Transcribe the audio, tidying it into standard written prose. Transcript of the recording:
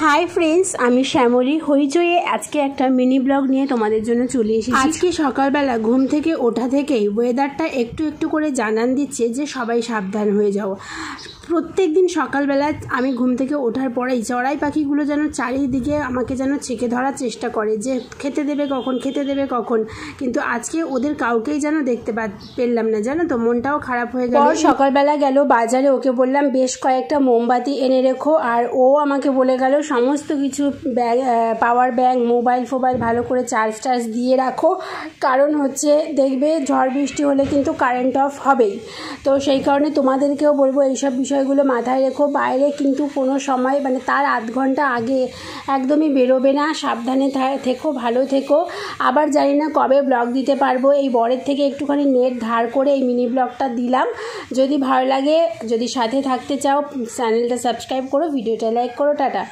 Hi friends, আমি শ্যামলী হইচয়ে আজকে একটা মিনি ব্লগ নিয়ে তোমাদের জন্য চলে এসেছি। আজকে সকালবেলা ঘুম থেকে ওঠা থেকেই ওয়েদারটা একটু একটু করে জানান দিচ্ছে যে সবাই সাবধান হয়ে যাও। প্রত্যেক দিন সকালবেলা আমি ঘুম থেকে ওঠার পরেই চড়াই পাখিগুলো যেন চারিদিকে আমাকে যেন ছেঁকে ধরার চেষ্টা করে যে খেতে দেবে কখন, কিন্তু আজকে ওদের কাউকেই যেন দেখতে পেলাম না, জানো তো, মনটাও খারাপ হয়ে গেল। সকালবেলা গেল বাজারে, ওকে বললাম বেশ কয়েকটা মোমবাতি এনে রেখো, আর ও আমাকে বলে গেল সমস্ত কিছু পাওয়ার ব্যাংক, মোবাইল ভালো করে চার্জ দিয়ে রাখো, কারণ হচ্ছে দেখবে ঝড় বৃষ্টি হলে কিন্তু কারেন্ট অফ হবেই। তো সেই কারণে তোমাদেরকেও বলবো এইসব বিষয়গুলো মাথায় রেখো। বাইরে কিন্তু কোনো সময় তার আধ ঘন্টা আগে একদমই বেরোবে না, সাবধানে থেকো, ভালো থেকো। আবার জানি না কবে ব্লগ দিতে পারবো, এই বরের থেকে একটুখানি নেট ধার করে এই মিনি ব্লগটা দিলাম। যদি ভালো লাগে, যদি সাথে থাকতে চাও, চ্যানেলটা সাবস্ক্রাইব করো, ভিডিওটা লাইক করো, টাটা।